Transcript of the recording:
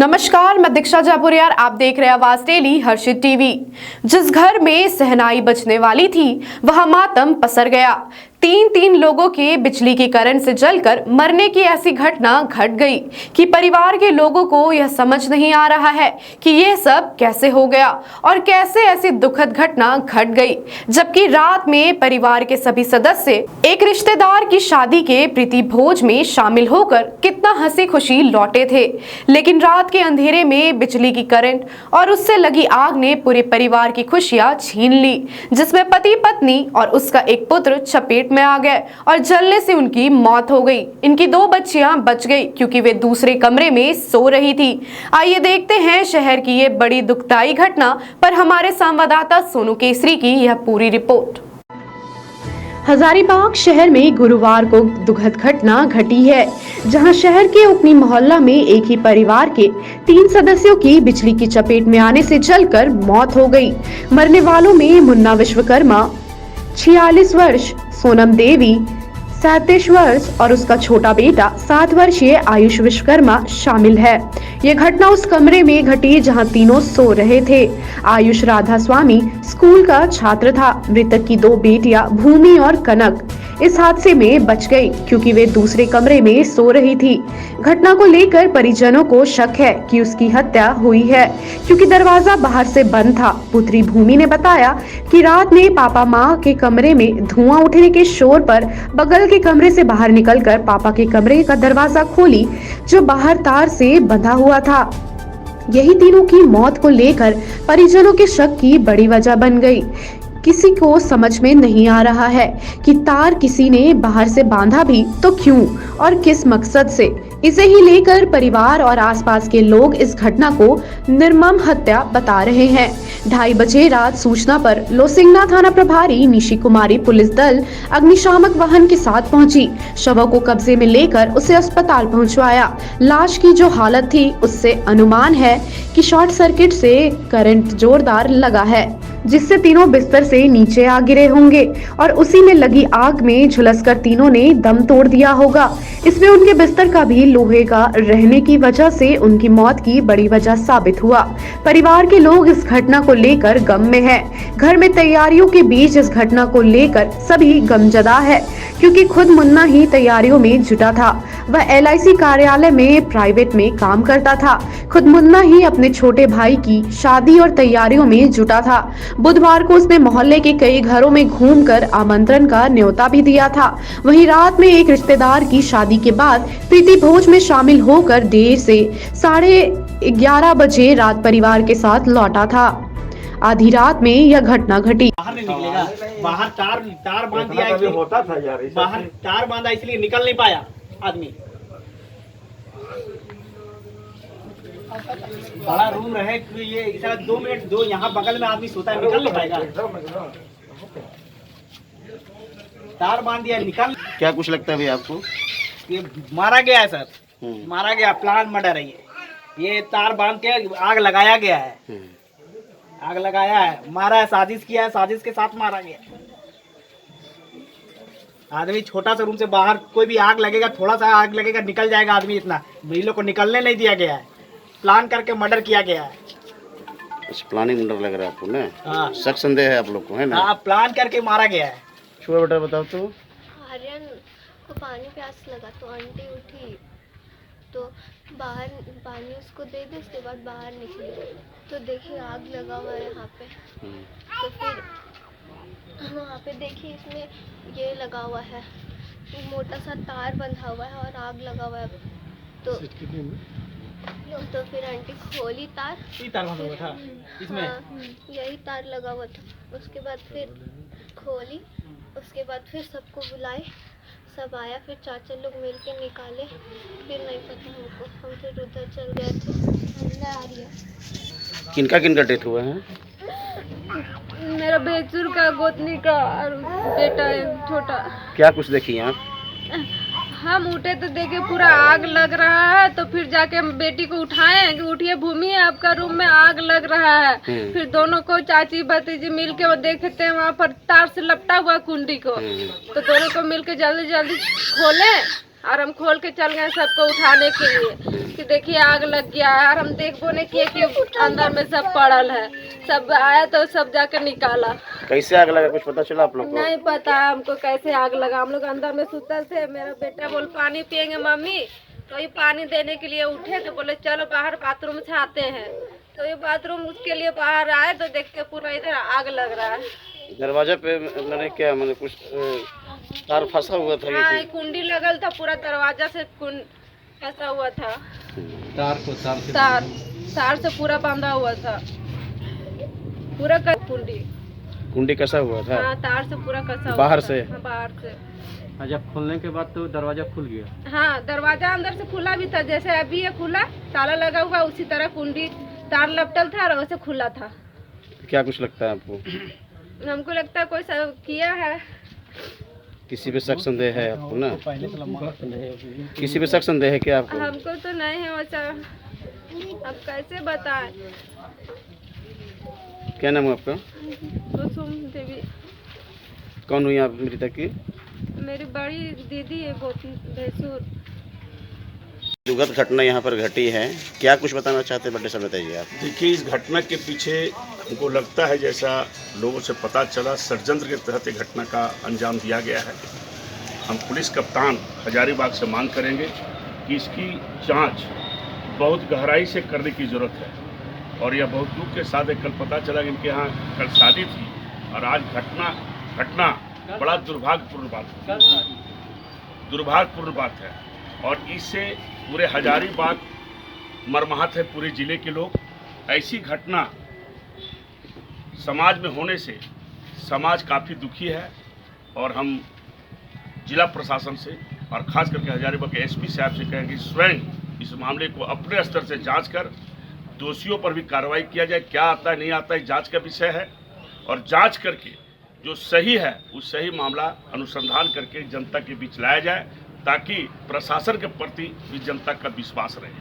नमस्कार, मैं दीक्षा जयपुरिया, आप देख रहे हैं आवाज डेली हर्षित टीवी। जिस घर में सहनाई बजने वाली थी वहां मातम पसर गया। तीन लोगों के बिजली की करंट से जलकर मरने की ऐसी घटना घट गई कि परिवार के लोगों को यह समझ नहीं आ रहा है कि यह सब कैसे हो गया और कैसे ऐसी दुखद घटना घट गई। जबकि रात में परिवार के सभी सदस्य एक रिश्तेदार की शादी के प्रीति भोज में शामिल होकर कितना हंसी खुशी लौटे थे, लेकिन रात के अंधेरे में बिजली की करंट और उससे लगी आग ने पूरे परिवार की खुशियां छीन ली, जिसमें पति पत्नी और उसका एक पुत्र चपेट में आ गए और जलने से उनकी मौत हो गई। इनकी 2 बच्चियां बच गई क्योंकि वे दूसरे कमरे में सो रही थी। आइए देखते हैं शहर की ये बड़ी दुखदाई घटना पर हमारे संवाददाता सोनू केसरी की यह पूरी रिपोर्ट। हजारीबाग शहर में गुरुवार को दुखद घटना घटी है, जहां शहर के उपनी मोहल्ला में एक ही परिवार के 3 सदस्यों की बिजली की चपेट में आने से जलकर मौत हो गई। मरने वालों में मुन्ना विश्वकर्मा 46 वर्ष, सोनम देवी 37 वर्ष और उसका छोटा बेटा 7 वर्षीय आयुष विश्वकर्मा शामिल है। ये घटना उस कमरे में घटी जहां तीनों सो रहे थे। आयुष राधा स्वामी स्कूल का छात्र था। मृतक की 2 बेटियां भूमि और कनक इस हादसे में बच गई क्योंकि वे दूसरे कमरे में सो रही थी। घटना को लेकर परिजनों को शक है कि उसकी हत्या हुई है क्योंकि दरवाजा बाहर से बंद था। पुत्री भूमि ने बताया कि रात में पापा माँ के कमरे में धुआं उठने के शोर पर बगल के कमरे से बाहर निकलकर पापा के कमरे का दरवाजा खोली जो बाहर तार से बंधा हुआ था। यही तीनों की मौत को लेकर परिजनों के शक की बड़ी वजह बन गई। किसी को समझ में नहीं आ रहा है कि तार किसी ने बाहर से बांधा भी तो क्यों और किस मकसद से। इसे ही लेकर परिवार और आसपास के लोग इस घटना को निर्मम हत्या बता रहे हैं। 2:30 बजे रात सूचना पर लोसिंगना थाना प्रभारी निशी कुमारी पुलिस दल अग्निशामक वाहन के साथ पहुंची। शवों को कब्जे में लेकर उसे अस्पताल पहुंचवाया। लाश की जो हालत थी उससे अनुमान है कि शॉर्ट सर्किट से करंट जोरदार लगा है, जिससे तीनों बिस्तर से नीचे आ गिरे होंगे और उसी में लगी आग में झुलसकर तीनों ने दम तोड़ दिया होगा। इसमें उनके बिस्तर का भी लोहे का रहने की वजह से उनकी मौत की बड़ी वजह साबित हुआ। परिवार के लोग इस घटना को लेकर गम में हैं। घर में तैयारियों के बीच इस घटना को लेकर सभी गमजदा है क्योंकि खुद मुन्ना ही तैयारियों में जुटा था। वह LIC कार्यालय में प्राइवेट में काम करता था। खुद मुन्ना ही अपने छोटे भाई की शादी और तैयारियों में जुटा था। बुधवार को उसने मोहल्ले के कई घरों में घूमकर आमंत्रण का न्योता भी दिया था। वहीं रात में एक रिश्तेदार की शादी के बाद प्रीति भोज में शामिल होकर देर से 11:30 बजे रात परिवार के साथ लौटा था। आधी रात में यह घटना घटी। बाहर नहीं निकलेगा, बाहर तार बांध दिया, इसलिए होता था यार, बाहर तार बांधा इसलिए निकल नहीं पाया आदमी। बड़ा रूम रहे ये 2 मिनट 2 यहाँ बगल में आदमी सोता है, निकल नहीं पाएगा। तार बांध दिया, निकल। क्या कुछ लगता है भैया आपको? ये मारा गया है सर, मारा गया, प्लान मर्डर है ये तार बांध के आग लगाया गया है, आग लगाया है, मारा है, साजिश किया है, साजिश के साथ मारा गया। आदमी छोटा सा रूम से बाहर कोई भी आग लगेगा, थोड़ा सा आग लगेगा, निकल जाएगा आदमी। इतना लोग को निकलने नहीं दिया गया है, प्लान करके मर्डर किया गया है। प्लानिंग मर्डर लग रहा है आपको ना? हाँ, शक संदेह है आप लोग को, है ना? हाँ, प्लान करके मारा गया है। छोटा बेटा बताओ तो। आर्यन को पानी प्यास लगा तो आंटी उठी तो बाहर पानी उसको दे दे, उसके बाद बाहर निकली तो देखिए आग लगा हुआ है यहाँ पे। तो फिर वहाँ पे देखिए इसमें ये लगा हुआ है, मोटा सा तार बंधा हुआ है और आग लगा हुआ है। तो फिर आंटी खोली तार, बंधा हुआ था इसमें। हाँ, यही तार लगा हुआ था। उसके बाद फिर खोली, उसके बाद फिर सबको बुलाए, सब आया, फिर चाचा लोग मिल के निकाले। फिर नहीं पता हमको, हम फिर उधर चल गए थे। आ रही है। किनका डेथ हुआ है? मेरा बेचूर का, गोतनी का और बेटा है छोटा। क्या कुछ देखी आप? हम उठे तो देखे पूरा आग लग रहा है, तो फिर जाके हम बेटी को उठाए कि उठिए भूमि, आपका रूम में आग लग रहा है। फिर दोनों को चाची भतीजी मिल के वो देखते हैं वहाँ पर तार से लपटा हुआ कुंडी को, तो दोनों को मिल के जल्दी जल्दी खोले और हम खोल के चल गए सबको उठाने के लिए। कि देखिए आग लग गया है, और हम देखबो नहीं किए कि अंदर में सब पड़ल है। सब आया तो सब जाकर निकाला। कैसे आग लगा कुछ पता चला आप लोग को? नहीं पता हमको कैसे आग लगा। हम लोग अंदर में सुतल थे। मेरा बेटा बोल पानी पियेंगे मम्मी, तो ये पानी देने के लिए उठे तो बोले चलो बाहर बाथरूम से आते हैं। तो ये बाथरूम उसके लिए बाहर आए तो देखते पूरा इधर आग लग रहा है। दरवाजा पे मैंने क्या मैंने कुछ तार फंसा हुआ था? हाँ, ये कुंडी लगल था, पूरा दरवाजा से फंसा हुआ था। तार से पूरा बांधा हुआ था, पूरा कुंडी। कुंडी कसा हुआ था? हाँ, तार से पूरा कसा हुआ बाहर था। से? हाँ, बाहर से। जब खोलने के बाद तो दरवाजा खुल गया। हाँ, दरवाजा अंदर से खुला भी था, जैसे अभी ये खुला ताला लगा हुआ, उसी तरह कुंडी तार लपटल था और वैसे खुला था। क्या कुछ लगता है आपको? हमको लगता है कोई सब किया है। किसी पे शक संदेह है आपको ना? किसी पे शक संदेह है क्या आपको? हमको तो नहीं है वैसा, अब कैसे बताएं। क्या नाम है आपका? कुसुम देवी। कौन हुई आप मृतक की? मेरी बड़ी दीदी है, भैंसुर। दुखद घटना यहाँ पर घटी है, क्या कुछ बताना चाहते हैं? बड़े समय बताइए आप। देखिए, इस घटना के पीछे हमको लगता है, जैसा लोगों से पता चला, षड्यंत्र के तहत एक घटना का अंजाम दिया गया है। हम पुलिस कप्तान हजारीबाग से मांग करेंगे कि इसकी जांच बहुत गहराई से करने की ज़रूरत है। और यह बहुत दुख के साथ कल पता चला कि इनके यहाँ कल शादी थी और आज घटना बड़ा दुर्भाग्यपूर्ण बात है। और इससे पूरे हजारीबाग मर्माहत है, पूरे ज़िले के लोग। ऐसी घटना समाज में होने से समाज काफ़ी दुखी है। और हम जिला प्रशासन से और ख़ास करके हजारीबाग के एसपी साहब से कहेंगे स्वयं इस मामले को अपने स्तर से जांच कर दोषियों पर भी कार्रवाई किया जाए। क्या आता है नहीं आता है जांच का विषय है, और जांच करके जो सही है उस सही मामला अनुसंधान करके जनता के बीच लाया जाए, ताकि प्रशासन के प्रति भी जनता का विश्वास रहे।